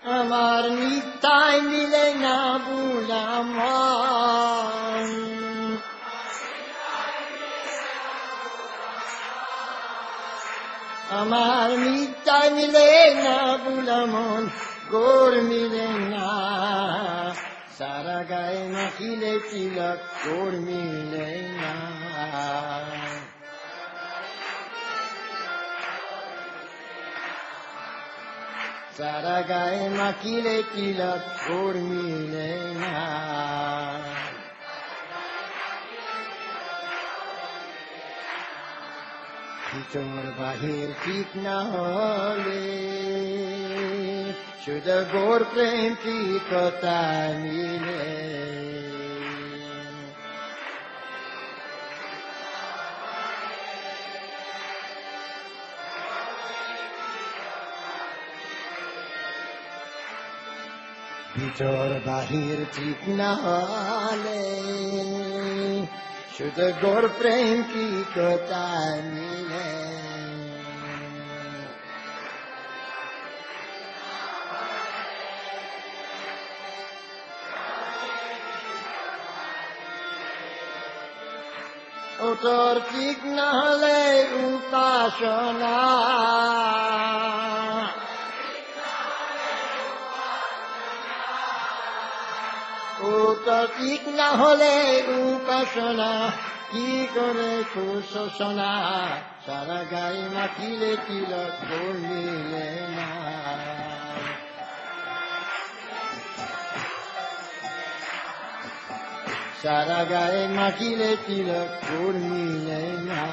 আমার নিতাই মিলে না বুলামন, আমার নিতাই মিলে না বুলামন, গোর মিলে না সারা গায়ে মাখিলে তিলক, গোর মিলে না। সারা গায়ে মাখিলে তিলক, গোর মিলে না। ভিতর বাহির ঠিক না হলে শুধু গোর প্রেম ঠিকতা মিলে। ভিতর বাহির ঠিক না হলে শুধু গোর প্রেম ঠিকতা মিলে। ওতর ঠিক না হলে উপাসনা, ওতর ঠিক না হলে উপাসনা, কি করে কুশোষণা সারা গায়ে মাখিলে তিলক, গোর মিলে না। সারা গায়ে মাখিলে তিলক, গোর মিলে না।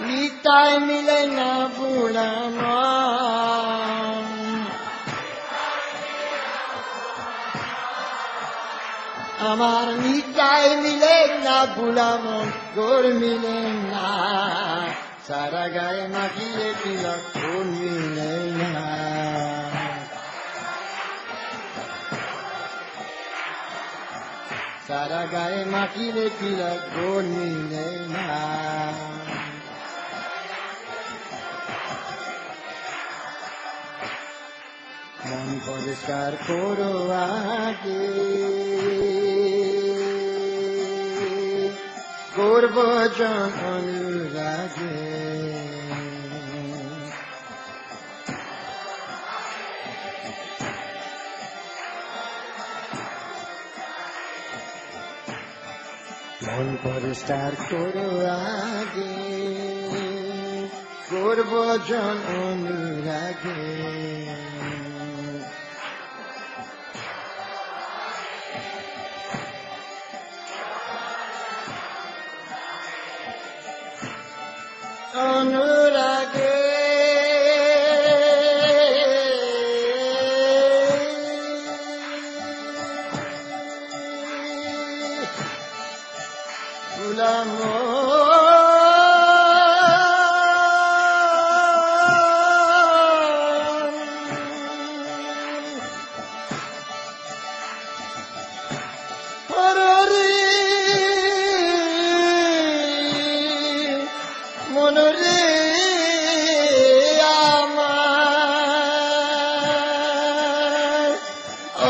নিতাই মিলে না বুলামন, আমার নিতাই মিলে না বুলামন, গোর মিলে না সারা গায়ে মাখিলে তিলক, গোর মিলে না। সারা গায়ে মাখিলে তিলক, গোর মিলে না। মন পরিষ্কার করো আগে, করব অনুরাগে। মন পরিষ্কার করো আগে, করব অনুরাগে। অনুরাগে বুলামন, মনরে আমার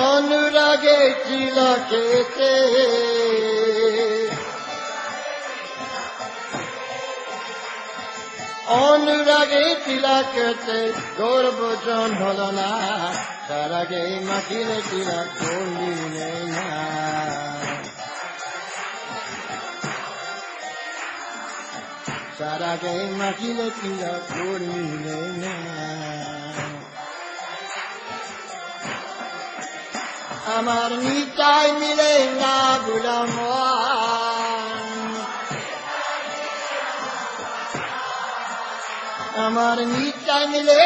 অনুরাগে তিলকেতে, অনুরাগে তিলকেতে গোর বোজন হল না সারা গায়ে মাখিলে তিলক, গোর মিলে না। সারা গায়ে মাখিলে তিলক, গোর মিলে না। আমার নিতাই মিলে না বুলামন, আমার নিতাই মিলে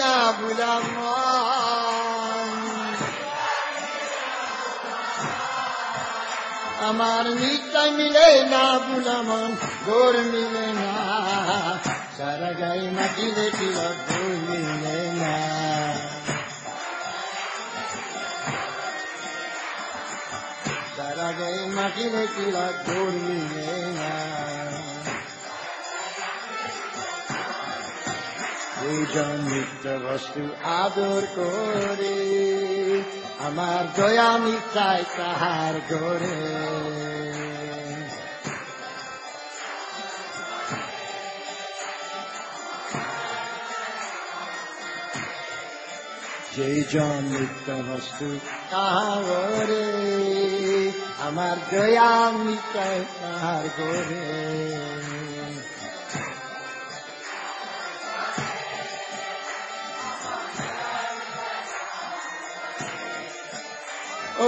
না বুলামন, আমার নিতাই মিলে না বুলামন, গোর মিলে না সারা গায়ে মাখিলে তিলক, গোর মিলে না। সারা গায়ে মাখিলে তিলক, গোর মিলে না। যেজন নিত্য বস্তু আদর করে আমার দয়া মিটায় তাহার ঘরে। যেজন নিত্য বস্তু তাহার ঘরে আমার দয়া মিটায় তাহার ঘরে।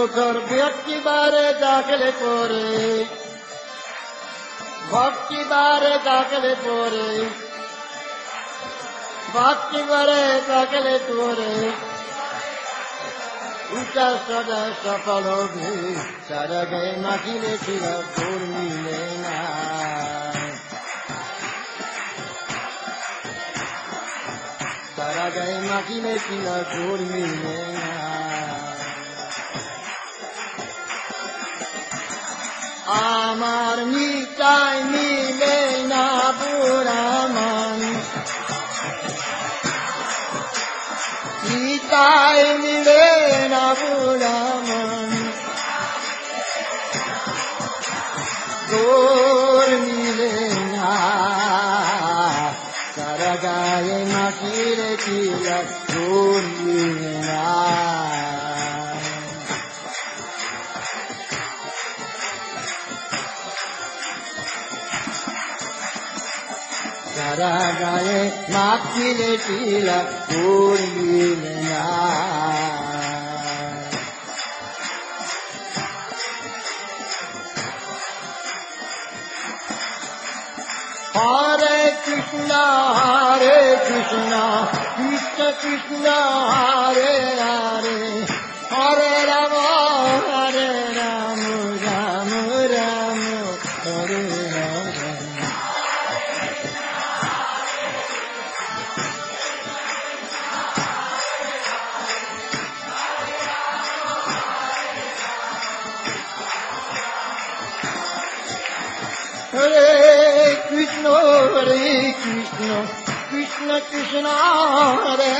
ওকর ব্যক্তি বারে ডাকলে পরে ভক্তি বারে ডাকলে পরে ভক্তি বারে ডাকলে পরে উঠা সদা সফল হবে সারা গায়ে মাখিলে ছিল তোর মিলে না। সারা গায়ে মাখিলে ছিল তোর মিলে না। আমার মিটাই মিলে না বুড়া মানুষ মিটাই মিলে না বুড়া মানুষ তোর মিলে না। সারা গায়ে মাটির কিলা তোর মিলে না। সারা গায়ে মাখিলে টিলা করবিলে না। হরে কৃষ্ণ কৃষ্ণ কৃষ্ণ হরে হরে হরে রাম রাম রাম হরে রাম। হরে কৃষ্ণ কৃষ্ণ কৃষ্ণ হরে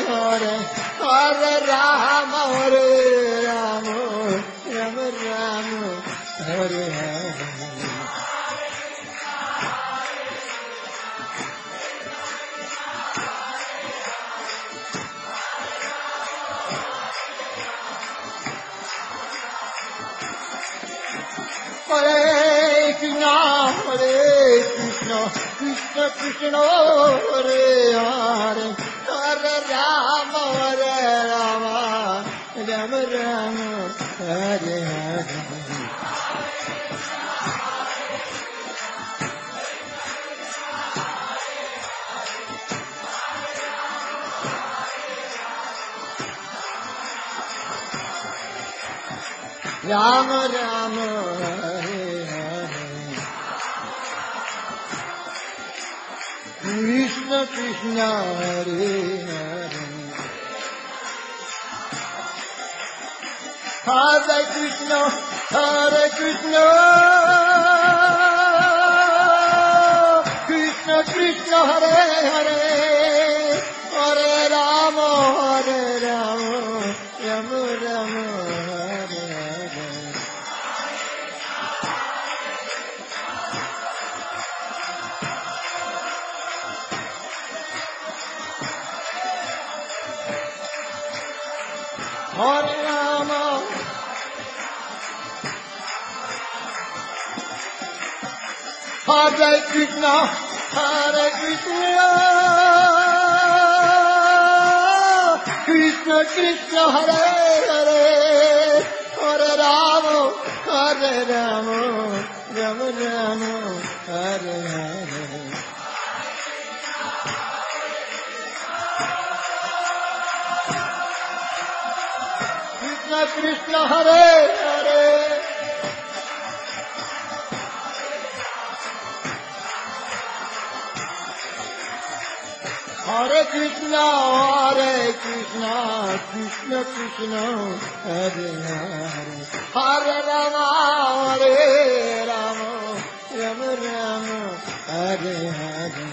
হরে হরে রাম রাম রাম রাম হরে হরে। হরে কৃষ্ণ কৃষ্ণ কৃষ্ণ হরে হরে হরে রাম রাম রাম রাম হরে হরে। রাম রাম হরে হরে কৃষ্ণ কৃষ্ণ হরে হরে হরে কৃষ্ণ কৃষ্ণ কৃষ্ণ হরে হরে হরে রাম রাম রাম হরে হরে। হরে রাম হরে Krishna Krishna Krishna Hare Hare Hare Ram Ram Ram Hare Hare. Krishna Krishna Hare Hare Hare Krishna Krishna Krishna Hare Hare Hare Ram Ram Ram Ram Hare Hare.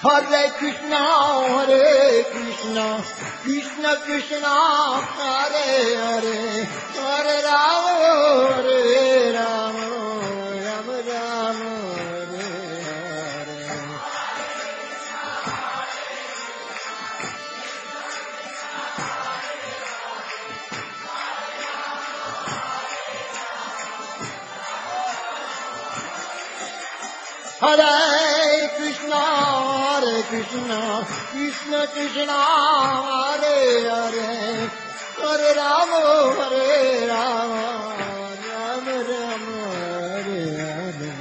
Hare Krishna, Krishna Krishna, Hare Hare, Hare Rama, Rama Rama, Hare Hare. Hare Krishna, Krishna Krishna, Hare Hare, Hare Rama, Rama Rama, Hare Hare.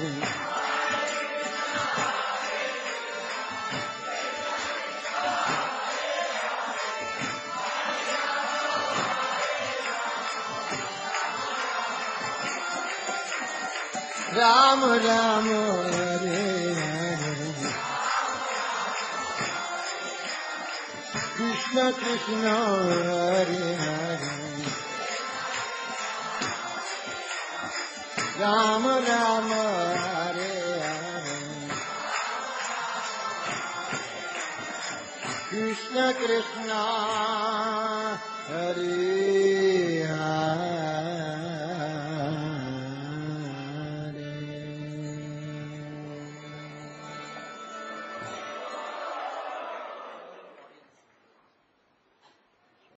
Rama Rama, Hare Hare, Krishna Krishna, Hare Hare, Rama Rama, Hare Hare, Krishna Krishna.